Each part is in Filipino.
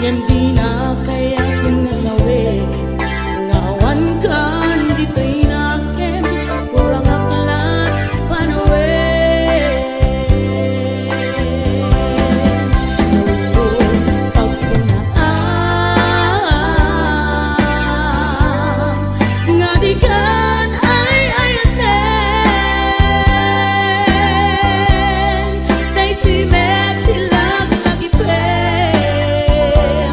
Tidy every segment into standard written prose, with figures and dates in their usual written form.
Yan di na kaya kung nasawi ngawan kan di to'y nakem kurang aklat panawen. Nauso pagkinaam nga di kan ay ayaten day to'y met silag lagi prem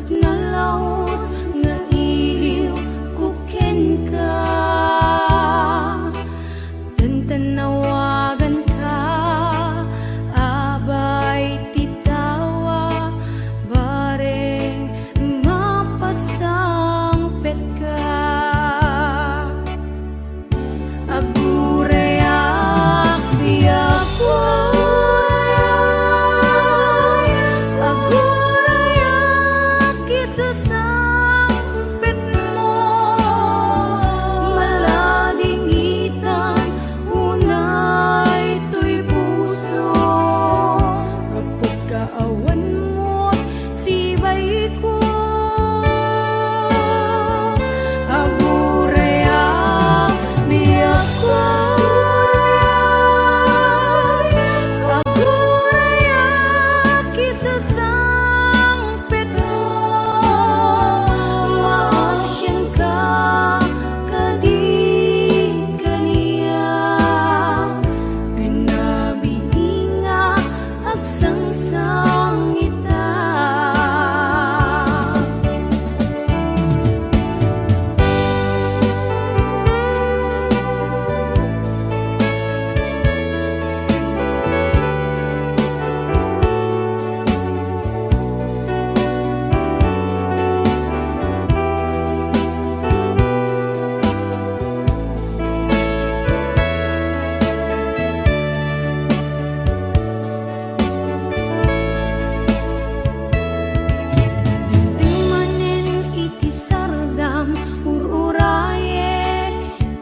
na laos nga iliw kuken ka. Tantanawagan ka, abay titawa, bareng mapasangpet ka. Agurayak biyak agurayak isasangpet mo, malading itan unay to'y puso. Kapag kaawan mo't sibay ko, agurayak biyak agurayak isasangpet mo, maasyan ka kadi kaniya. Pinabiinga agsangsang ita. Tingmanen iti sardam ururayek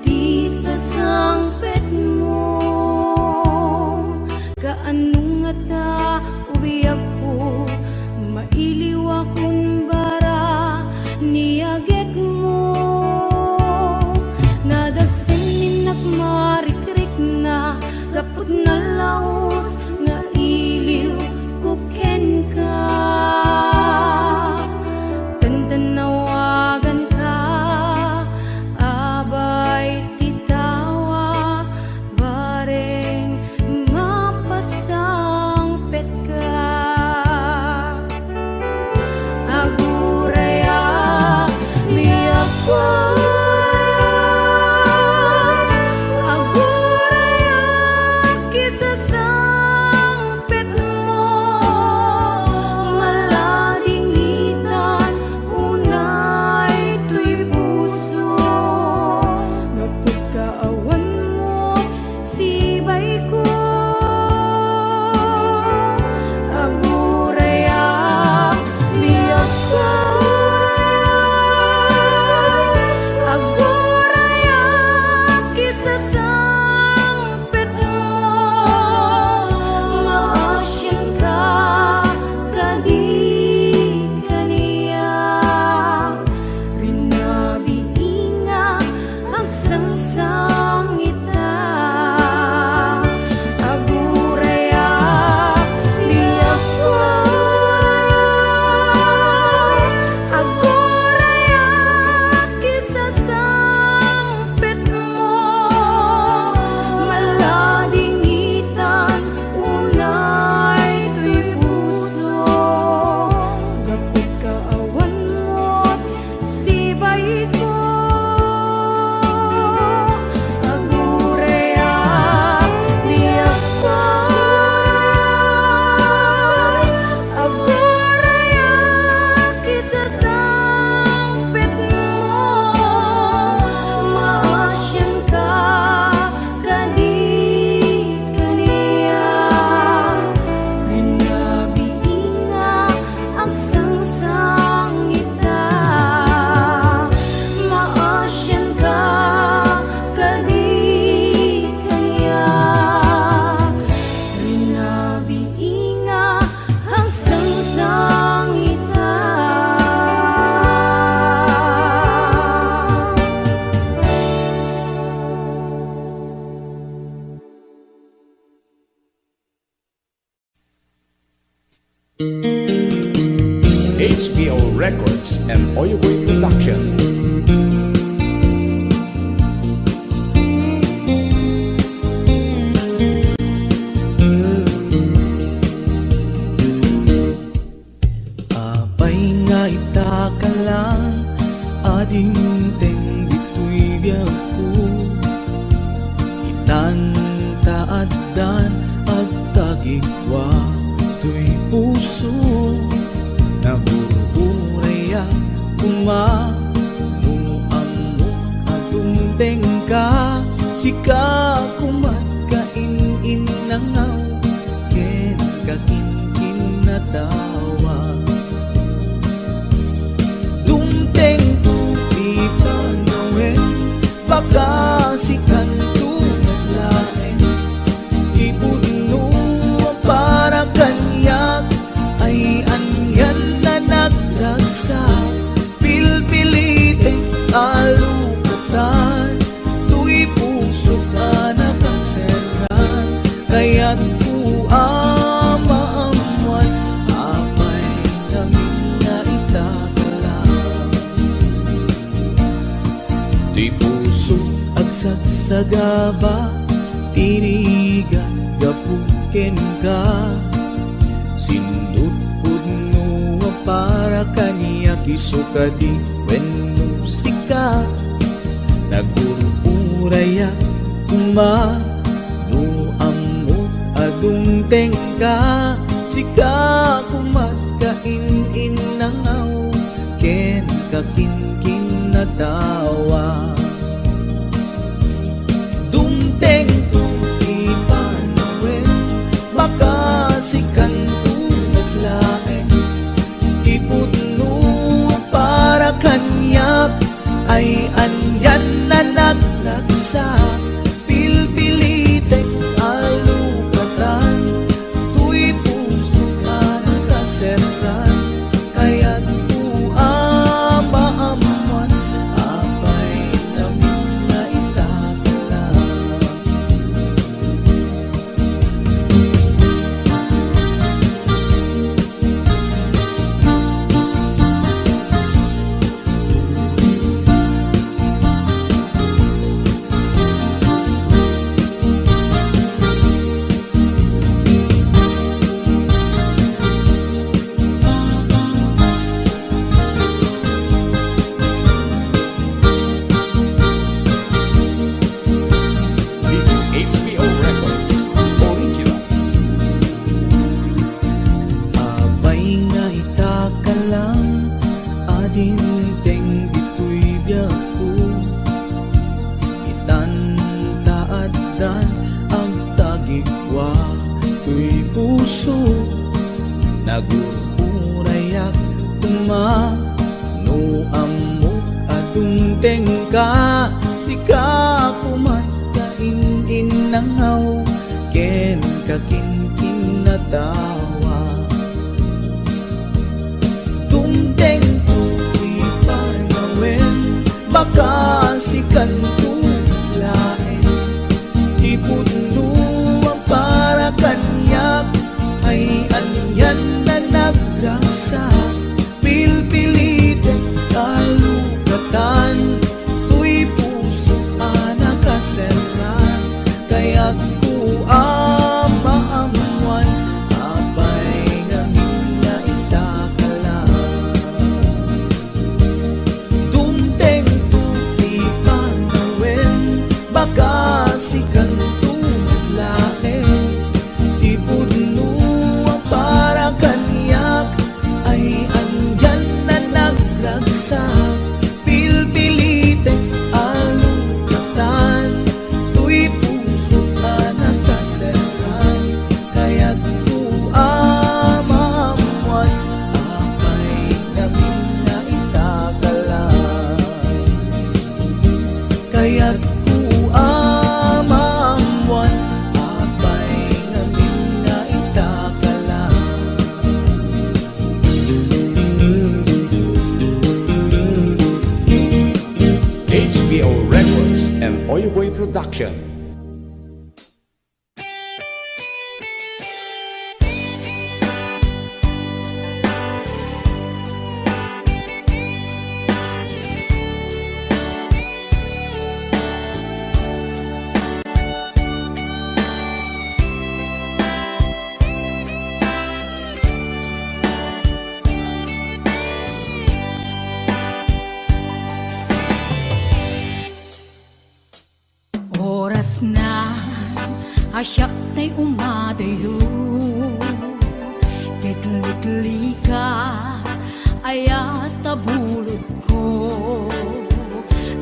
ti sasangpet mo, kaanong nga ta ubiyak ko, mailiw akong bara niyagek mo. Nadagsin marikrik na kaput na laos nga iliw kuken ka. Tantanawagan ka, abay titawa, bareng mapasangpet ka. Agurayak biyak agurayak isasangpet mo, malading itan unay to'y puso. Kapag kaawan mo sibay ko, agurayak biyak agurayak isasangpet mo, maasyan ka kadi kaniya. Pinabiinga agsangsang ita. Agurayak biyak agurayak isasangpet mo, malading itan unay to'y puso. Kapag kaawan mo't sibay ko, agurayak biyak agurayak isasangpet mo, maasyan ka kadi kaniya. Pinabiinga agsangsang ita, maasyan ka kadi kaniya. Pinabiinga agsangsang ita. HBO Records and Oyoboy Production. Apay nga ita ita ka lang, ading teng dito'y biyak ko. Itan taadan at tagigwa to'y puso, nabuburay kumano amo atong tengka, sika kumat kain nangaw, ken kakin natawa. Dumteng tupi panawen, baka sikan tunad lain, ibudno para kanyak, ay anyan na nagragsa, pilpilite alukatan, tu'y puso ka nakaseran, kaya't ku amaamuan, apay namin na itakalang. Tu'y puso agsagsagaba, tiriga gapuken ka, sindut pudno para kaniya kisukadi wenno sika, nagururaya kumano amot adung tengka, sika kumat kain nangaw, ken kakin natawa. Dumteng tu'y panawen, baka sikan tunad lain, ipudno para kanyak, ay anyan na naglagsa, pilpilitek alukatan, tu'y puso ka nakaseran, kaya't ku amaamuan, apay namin na itakalang. This is HBO Records Original. Abay nga itakalang, ading teng dito'y biyak ko, itan taadan ang tagigwa to'y puso, nagururayak kumano amot atong tengka, sika kumat kain nangaw, ken kakin natawa. Dumteng tu'y panawen, baka sikan tunad lain, ipudno para kanyak, ay anyan na nagragsa, pilpilitek alukatan, tu'y puso ka nakaseran, kaya't ku amaamuan, apay namin na itakalang. Dumteng tu'y panawen, baka sikan tunad lain, ipudno para kanyak, ay anyan na nagragsa, pilpilitek alukatan, tu'y puso ka nakaseran, kaya't ku amaamuan, apay namin na itakalang. Kaya't ku amaamuan, apay namin na itakalang. HBO Records and Oyoboy Production. na asyak tay umadayo Kitli-kitli ka ayat tabulog ko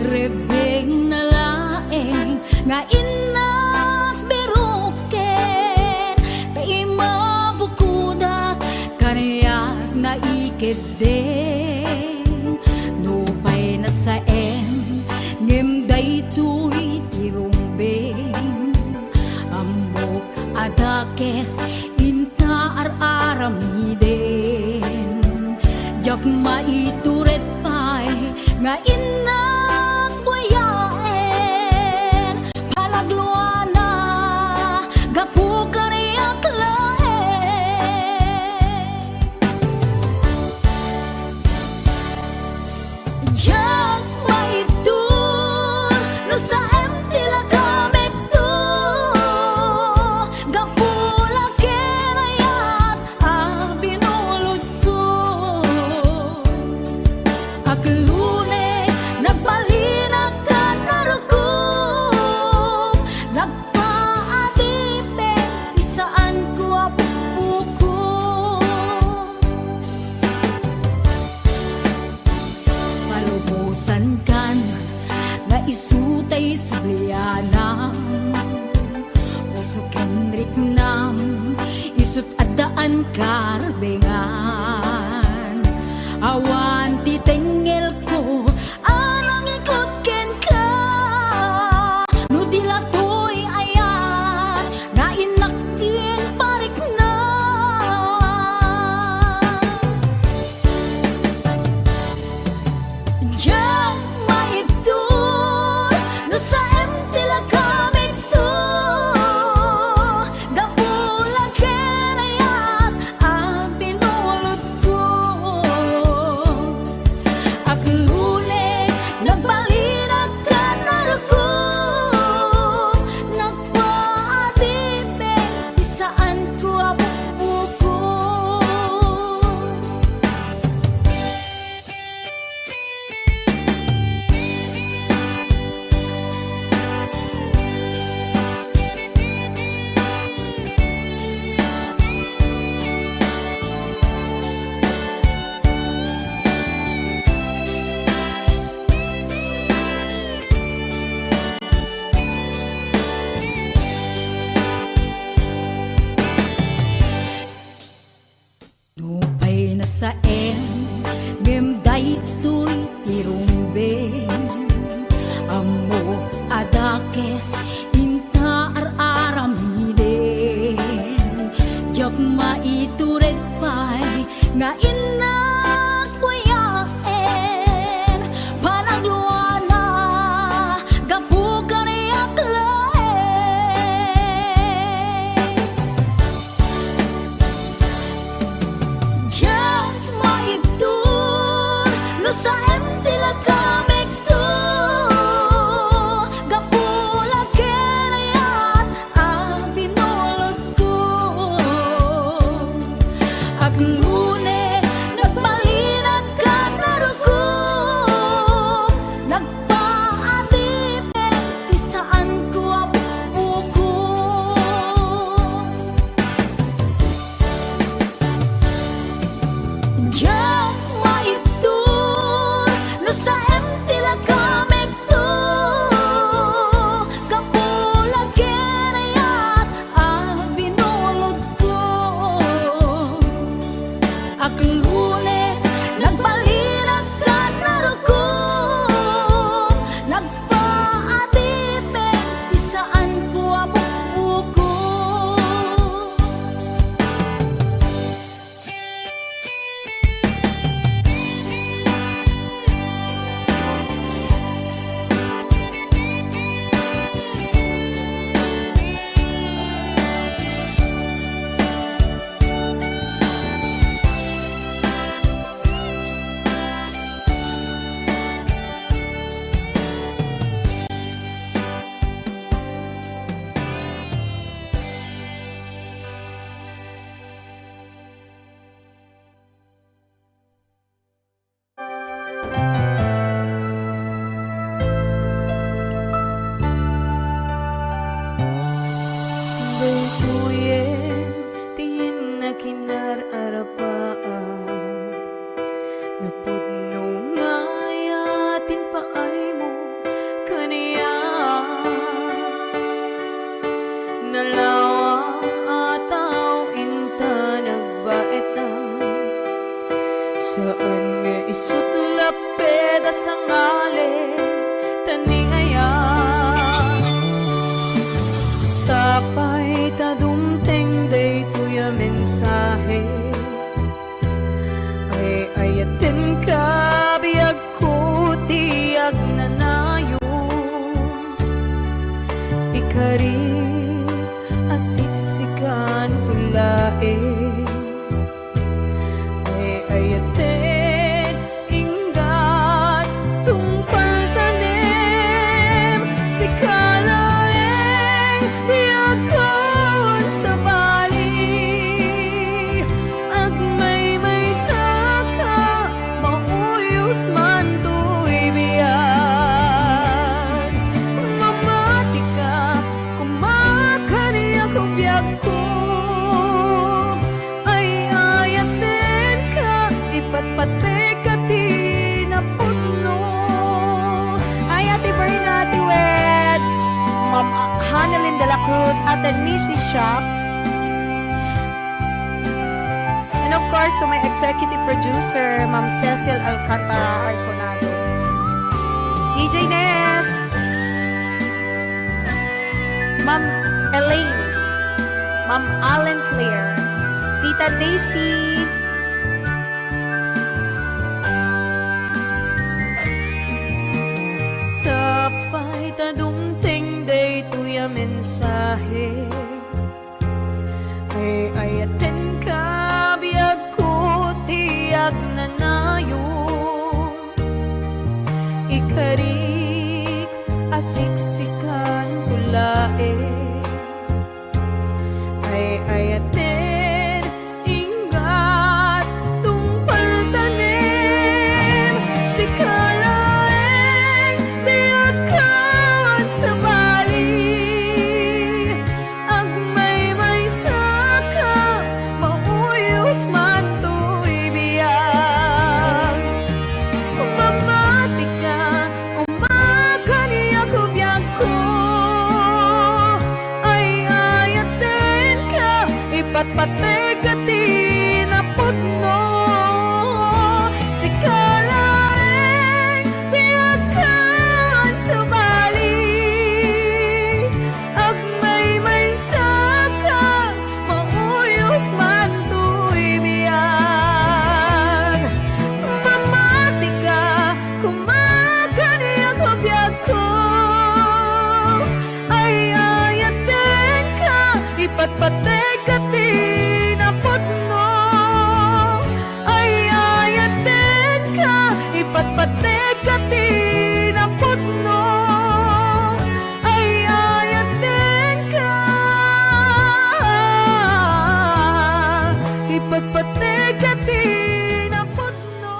Rebeng na laeng nga inak beruken Kay mabukuda kanayak na ikideng Nupay na saen ngem daytoy tirumbeng Amok adakes inta ar-aramiden Jak maituret pay nga inak buyaen Palagluana gapu kaniyak laen Jak maitur no sa tila kamek to Gapula kenayat ang binulod ko Aglune nagbalinag ka narugog Nagpaadipe isaan ko apupuko Palubusan kan nga isutay sublianam Usuken riknam isut adaan karbengan Awan titengel ko anang ikot ken ka No dilatoy ayat nga inaktin parik na Diyan maibdur no sa tila kamit to Gapula kenayat ang pinulot ko Aglune nagbalinag ka narugog Nagpaadipe isaan ko apupuko Nupay na saen ngem daytoy tirumbeng Amo adakes inta ar-aramiden Jak maituret pay nga inak buyaen Panagluana gapu kaniyak laen Jak maibdur no sa tila kamek to Gapula kenayat ang binulod ko Aglune nagbalinag ka narugog Nagpaadipe isaan ko apupuko Jak maibdur Pudno nga'y atin paay mo kaniya nalawa ataw inta nagbaetang saan nga isut lapeda sa ngalen taningaya sapay tadumteng day tuya mensahe ay ayatin ka biyag ko tiyag nanayo ikari asiksikan tulae ay ayatin inggat tungpal tanim si kalaeng yakon sa bali agmay saka mauyos man to'y biyan mamati ka kumakaniya ko biyag ko ay ayatin ka ipatpate ka tinapudno ay Ate Berna, Ate Weds, Ma'am Hanelin de la Cruz at the Nishi Shop. And of course, to my executive producer, Ma'am Cecil Alcantara Arconado. DJ Ness, Ma'am Elaine, Ma'am Allen Claire, Tita Daisy, sapay tadumteng day tuya mensahe ay ayaten ka biyag ko tiyag nanayo ikarik asiksikan tulae ay ayaten ingat tungpal tanim si kalaeng biyag kawan sa bali agmay saka mauyos man to'y biyag mamati ka umakaniya ko biyag ko ay ayaten ka ipatpate ka tinapudno si kalaeng biyag kawan sa bali agmay saka mauyos man to'y biyag mamati ka kumakaniya ko biyag ko ay ayaten ka ipatpate ka tinapudno ay ayaten ka ipatpate ka tinapudno ay ayaten ka ipatpate ka tinapudno.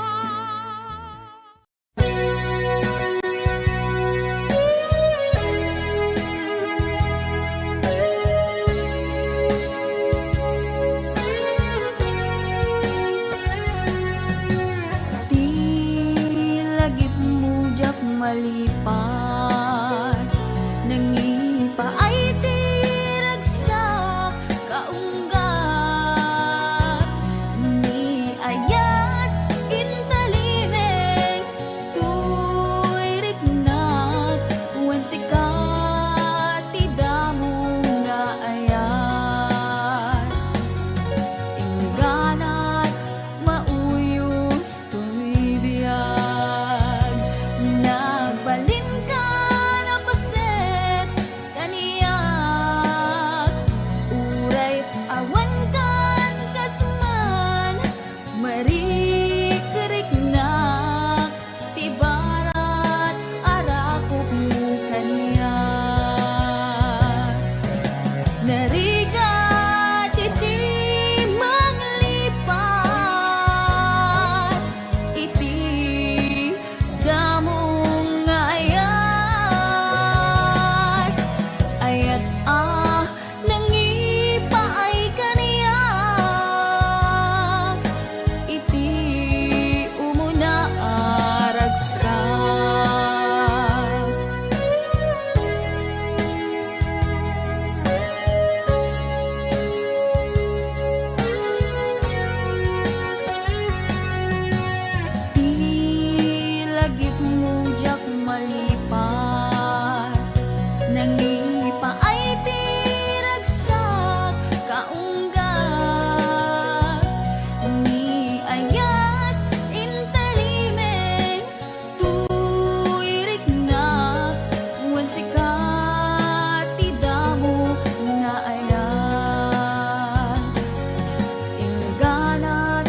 Di lagip mo jak malipat nangipa ay tiragsak kaunggat ni ayat intalimeng tuy riknat wen sikat tidamong nga ayat ingganat mauyos to'y biyag nagbalin ka dagit mo jak malipat nangipa ay tiragsak kaunggat ni ayat intalimen tuirik na wan sikat tidamo nga ayat inagalat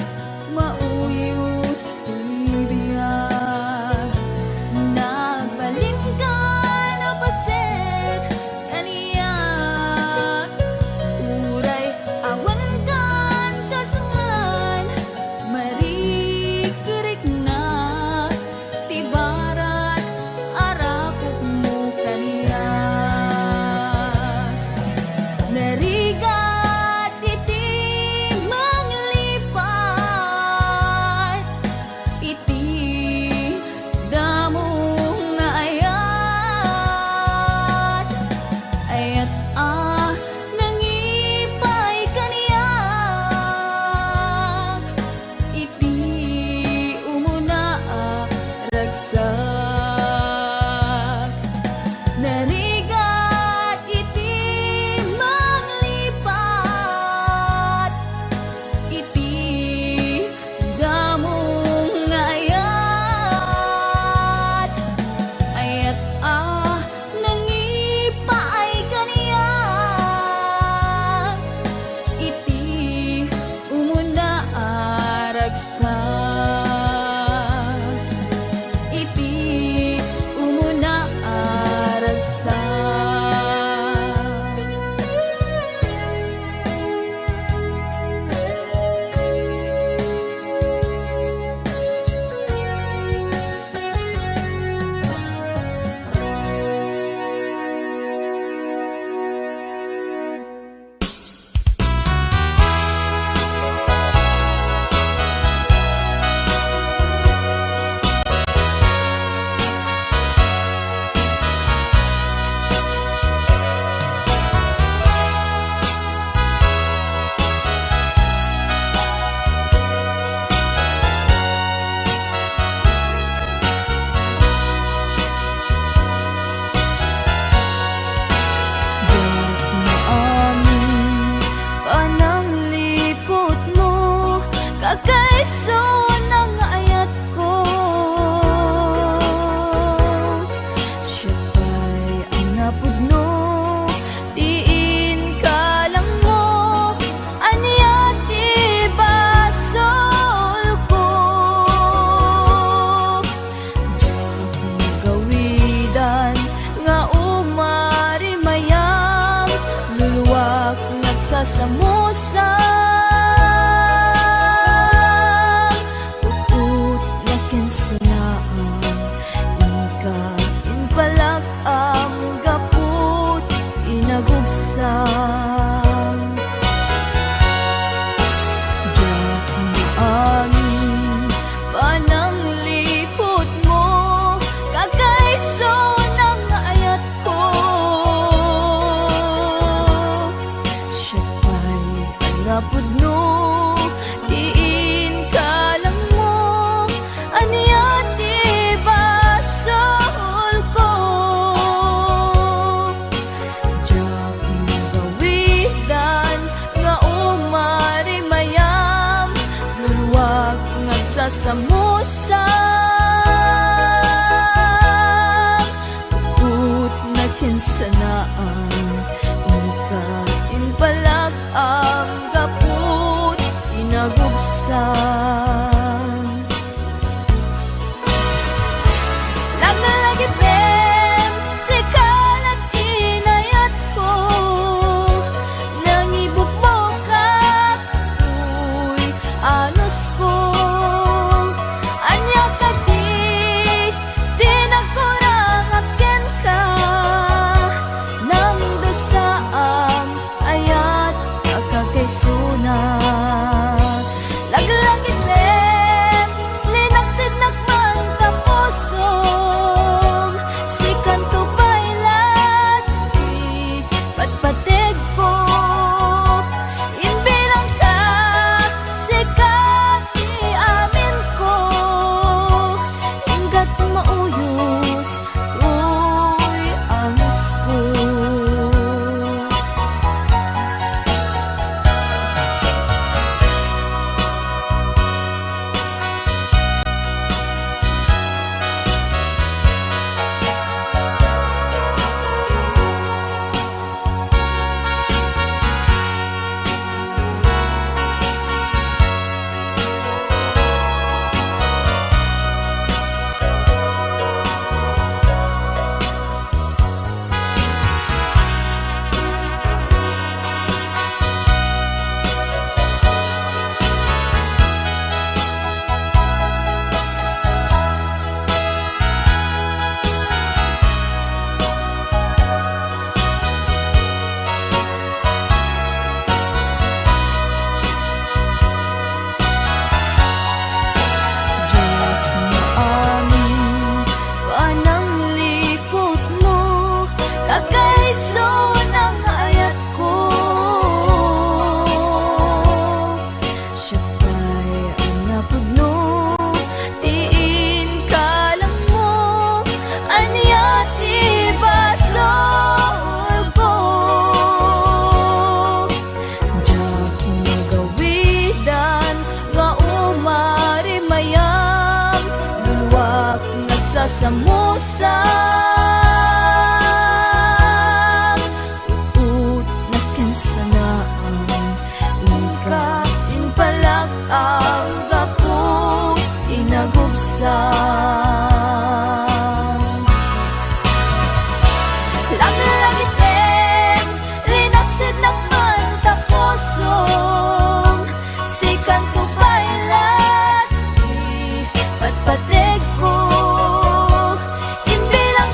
mauyos tibiyag nagbalin ka na paset kaniyak uray awan kan kasman marikirik na tibarat arapok mo kaniyak narigat iti manglipat iti damo nga ayat ayat nangipay kaniyak iti umuna ragsak narigat iti manglipat iti damong nga ayat ayat nangipaay kaniyak iti umuna ragsak iti umuna ragsak pananglipot mo kakaiso ng ayat ko siya pa'y ang napudno diin ka lang mo aniyat ibasol ko diyak gawidan nga umari mayam luluwak nagsasamusa puput na kinsalaan inka inpalak ang gaput inagubsang diyak maamin pananglipot mo kakaiso ng ayat ko siya pa'y ang napudno diin ka lang mo aniyat sa musang uut na kansanaan ika inpalak ang ako inagubsang Langit-langitin rinaksid ng mantapusong sikan ko pailat ipatpatig ko imbilang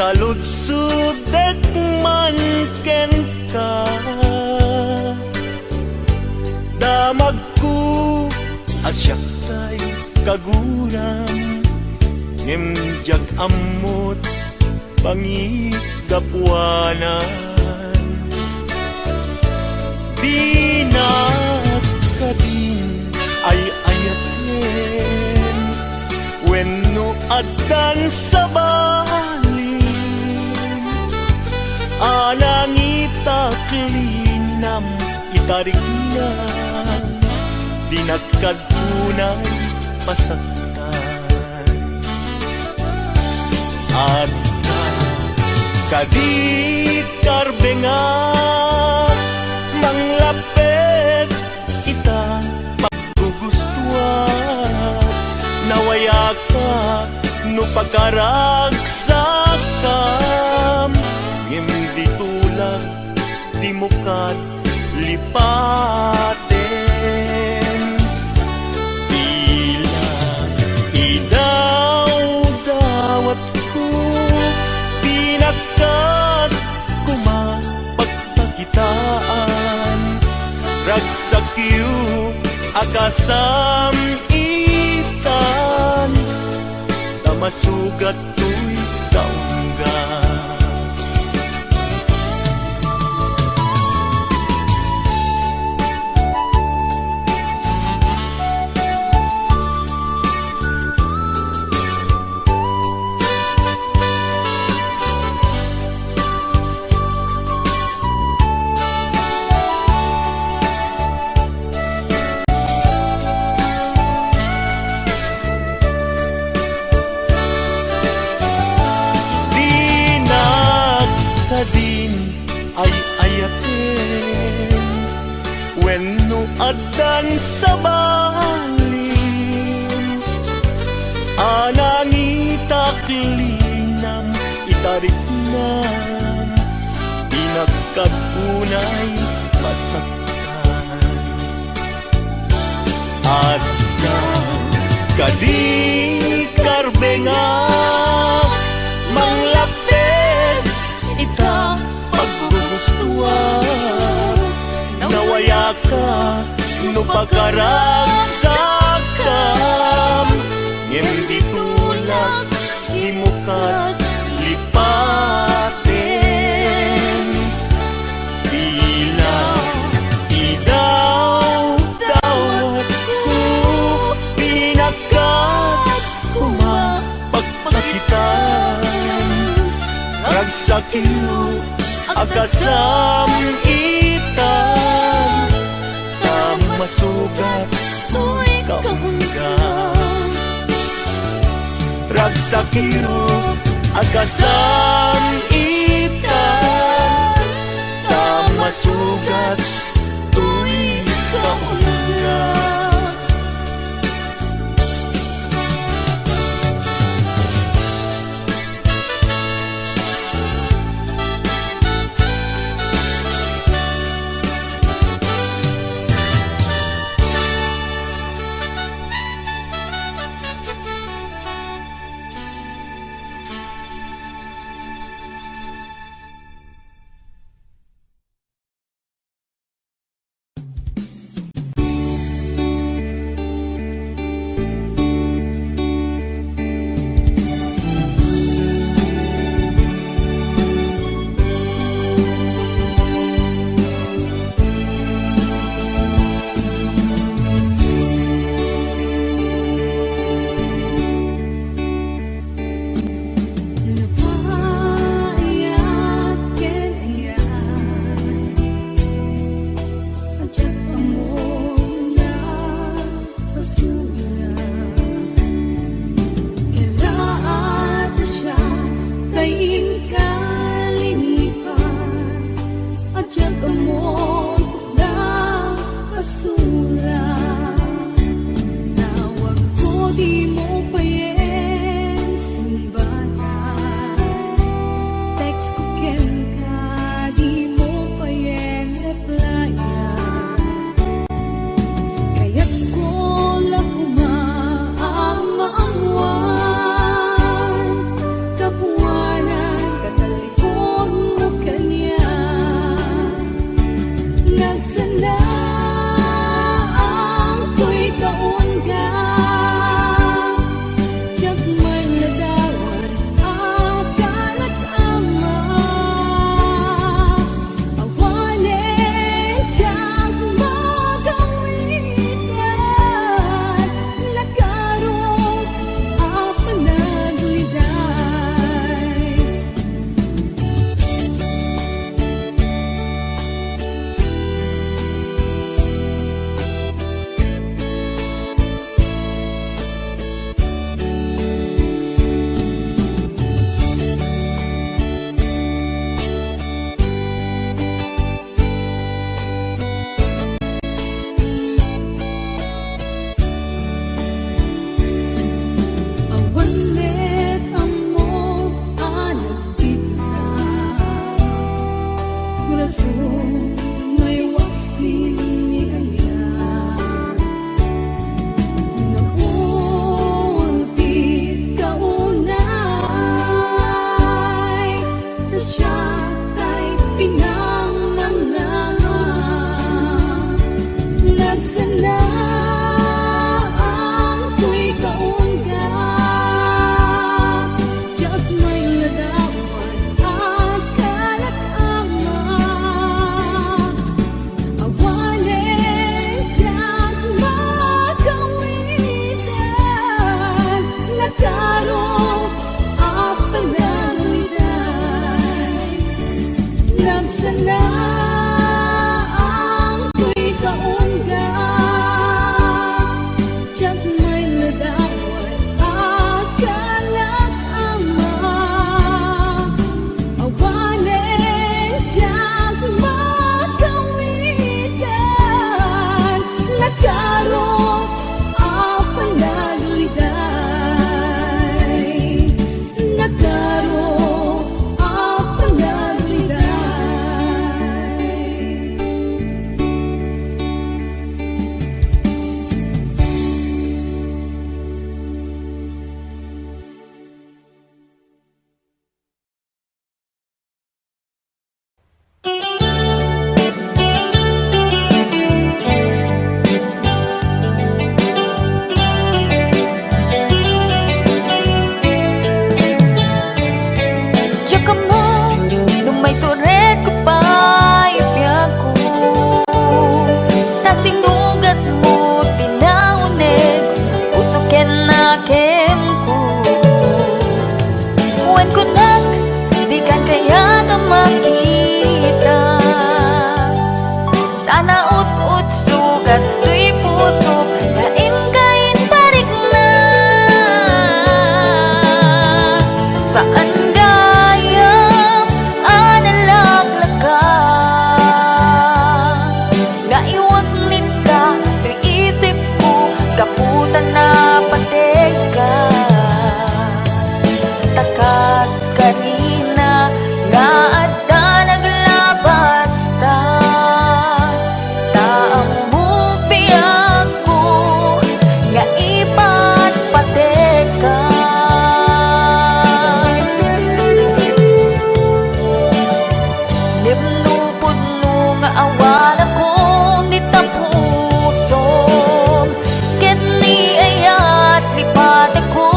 sa lutsudek man ken ka. Damag ko asyak kay kaguram, ngimjag amot pangigapwanan. Di na kadin ay ayaten, wenno adan sa balin, anang itaklinam itariknan, di nagkadunay pasaktan. At kadit karbengat manglapet ita paggugustuhan, nawaya ka no pagkaragsakam, hindi tulak di mo kat lipaten. Tila idaw-dawat ko, pinakat kumapagpakitaan, ragsakyo akasam itan, tamasugat to'y taungga. Din ay ayaten, wenno adan sa balin, anang itaklinam itariknan, pinagkagunay masaktan. At kadi karbengat manglapet ita paggugustuhan, nawaya ka no pagkaragsakam, hindi tulak di mo kat lipaten. Tila idaw-dawat ko, pinakat kumapagpakitan, ragsakyo akasam itan, tamasugat Tuwing kaungga. Ragsakyo akasam itan, tamasugat tuwing kaungga. Huwag ko nang di kan kaya na makita. Tanaot-ut sugat tuy puso, kain-kain parik na. Saan gayam analaglaga, nga iwag nit ka tuy isip ko, kaputan na pateka. Takas kanina nga adda naglabas ta, taang mubiyag ko nga ipat pateka. Nimnupod no nga awala ko nita puso, ket ni ayat lipat ako.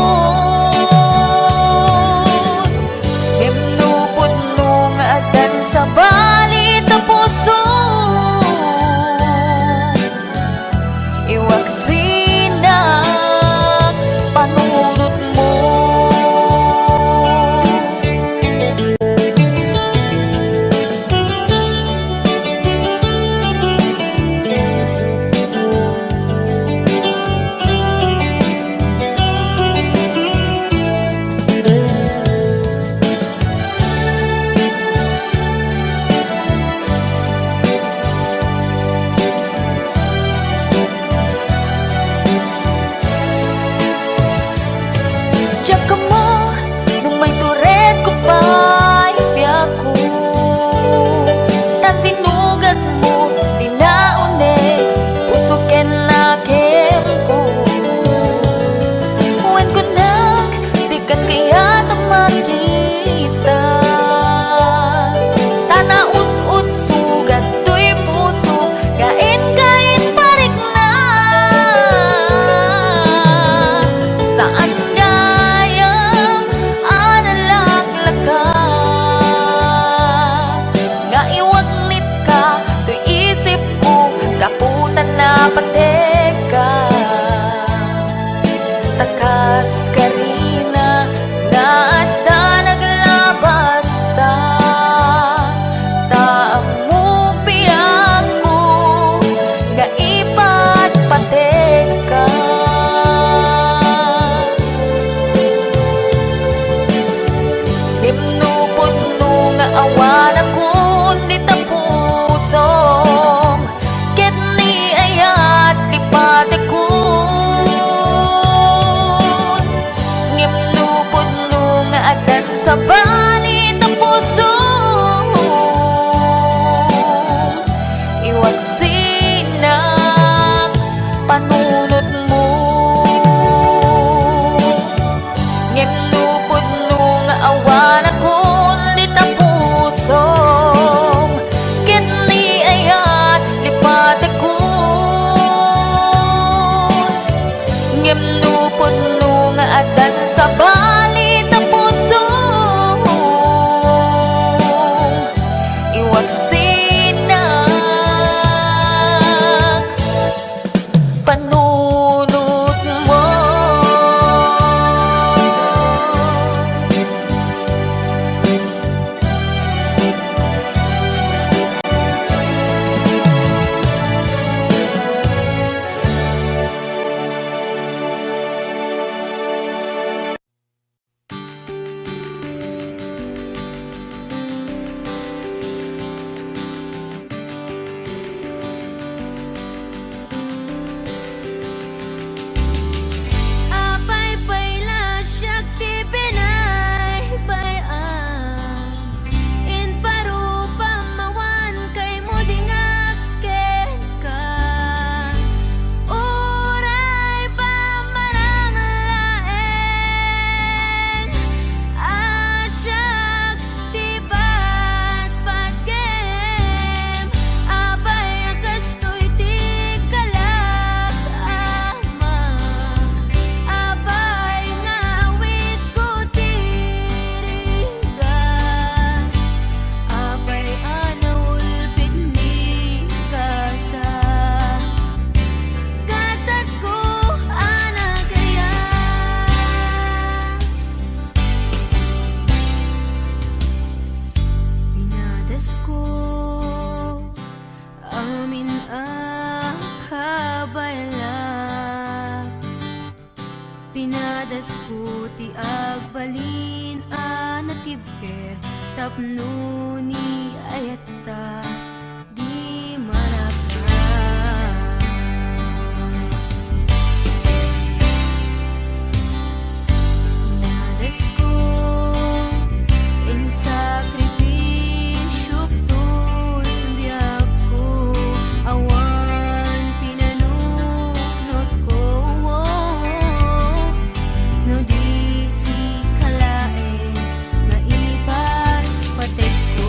Nimnupod no nga adan sa balit na puso, iwag sinak panunot mo. Diyak ka mo, nung may turet ko pa'y biyak ko. Ta sinugat mo, tinaunig, puso ken na kem ko. Huwag ko nang, di kan kaya ta makita. Tanaut-ut sugat tuy puso, kain-kain parik na. Saan gayam analaglaga, nga iwag nit ka tuy isip ko, kaputan na pateka. Takas karina nga adda naglabas ta, taang mubiyag ko nga ipat pateka. Nimnupod no nga awan ako nita puso, ket ni ayat lipat ako. Nimnupod no nga adan sa balit na puso, iwag sinak panunot mo. Nimnupod no nga awan ako nita puso, ket ni ayat lipat ako. Nimnupod no nga adan sa balit na puso, iwag sinak panunot mo. Daskuti agbalin anatibker tapnuni ayatta di manaka. Inadas ko in sakripisyo to'y biyak ko awan pinanunot ko. No di si kalae nga ipagpatek ko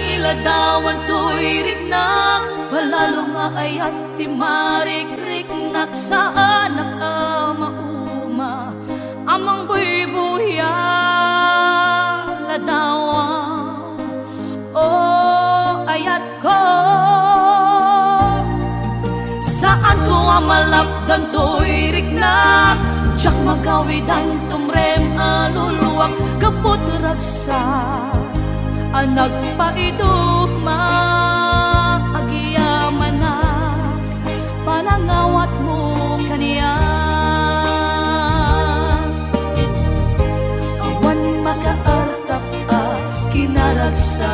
mailadawan to'y rignak, palalo nga ayat ti marik-riknak sa anak mauma, amang buy-buya ladawang o ayat ko. Saan ko malapdan to'y rignak, tiyak magawidan tumrem aluluwak, kapot ragsa anak pa ito maagiyaman na panangawat mo kaniya. Awan makaartap kinaragsa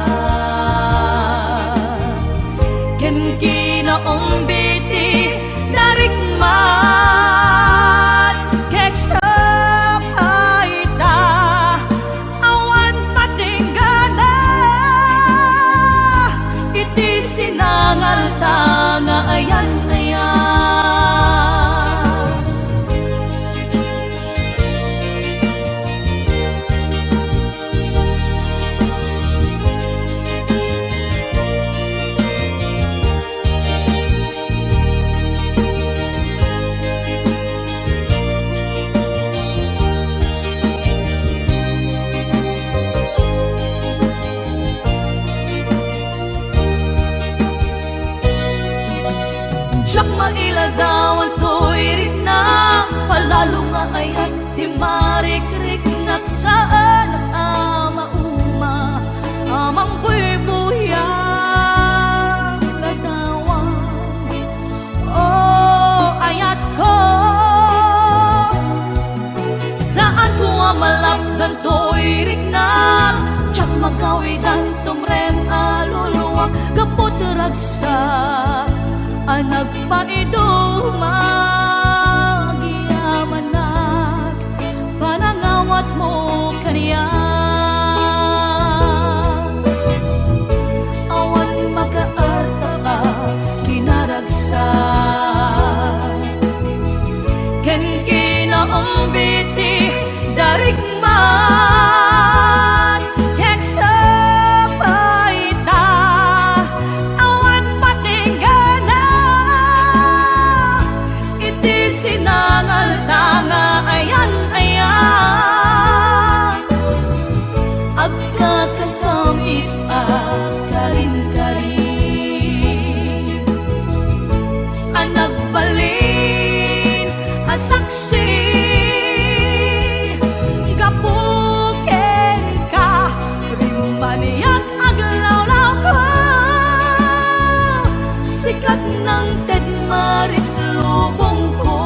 ken kinaumbiti narikmat kek sa paita awan patinggana iti sinangal tanga ayan ayan. Tiyak mailadawan to'y rignak, palalo nga ayat di marik-riknak sa anak mauma, amang buy-buya ladawan o ayat ko. Saan ko malapdan to'y rignak, tiyak magawidan tumrem aluluwak, kapot ragsa anak pa ito magiyamanat panangawat mo kaniya. Awan makaarta ka kinaragsa ken kinaumbiti darigman kek sa paita awan patinggana iti sinangal tanga ayan ayan. Agkakasamit karin-karin anak balin asaksi gapuken ka rimaniyak aglawlaw ko sikat ng Ted Maris lubong ko,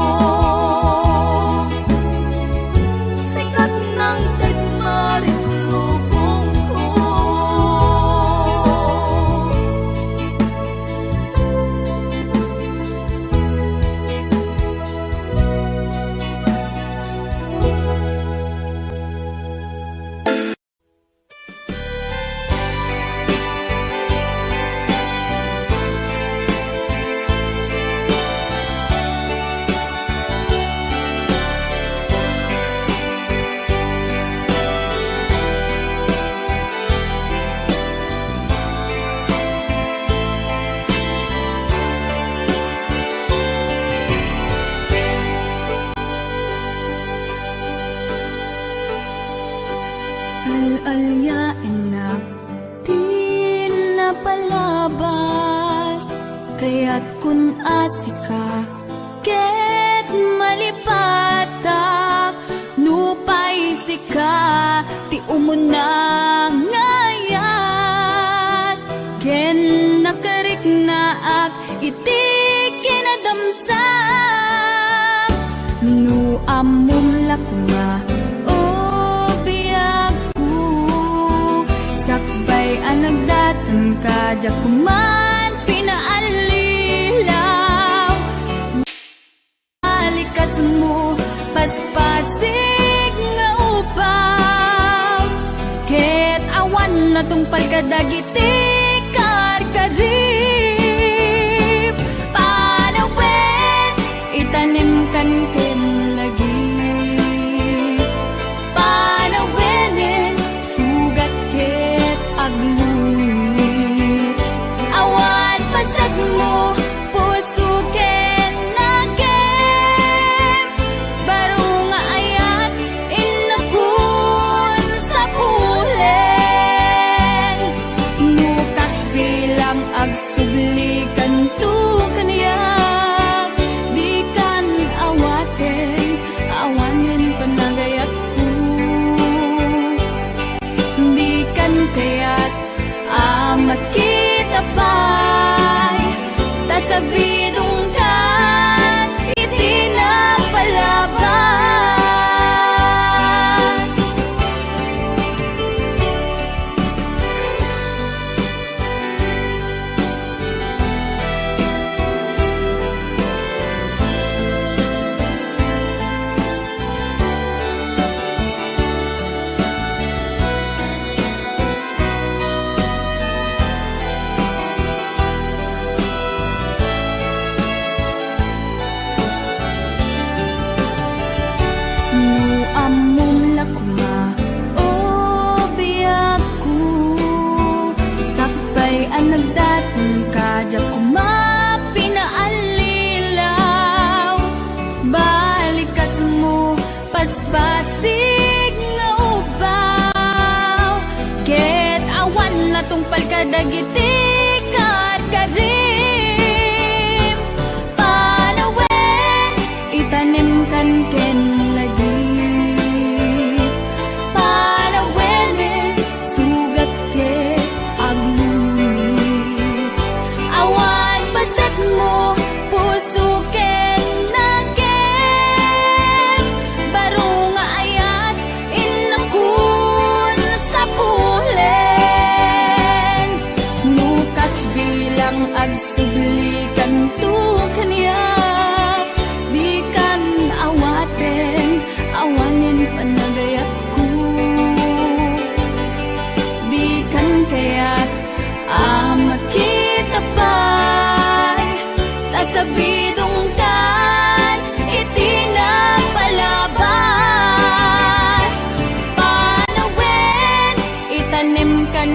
sikat ng Ted Maris lubong ko. Al-alya enak di napalabas, kaya't kun asika ket malipatak nupay sika ti umuna ngayat ken nakarik naak iti kinadamsak nu amum lakma sakbay anagdatan ka jakuman pinaalilaw alikas mo paspasig nga upaw ket awan na tungpal kadagiti karkarip panawet itanim kan ken lagi panawenen sugat ket agluwi kaya't makita pa'y tasabidong kan itinapalabas. Amom lakuma o biyaku sapay ang nagdatong kadya kuma pinaalilaw balikas mo paspasig nga ubaw ket awan na tong palkadagiti karim panawen itanim kan ken lagi mo puso ken nagem baro nga ayat inakun sa pulen nukas bilang agsiglikan tu kaniya di kan awaten awanin panagayat ko di kan kaya't makita pa tasabidong kan itinapalabas panawen itanim kan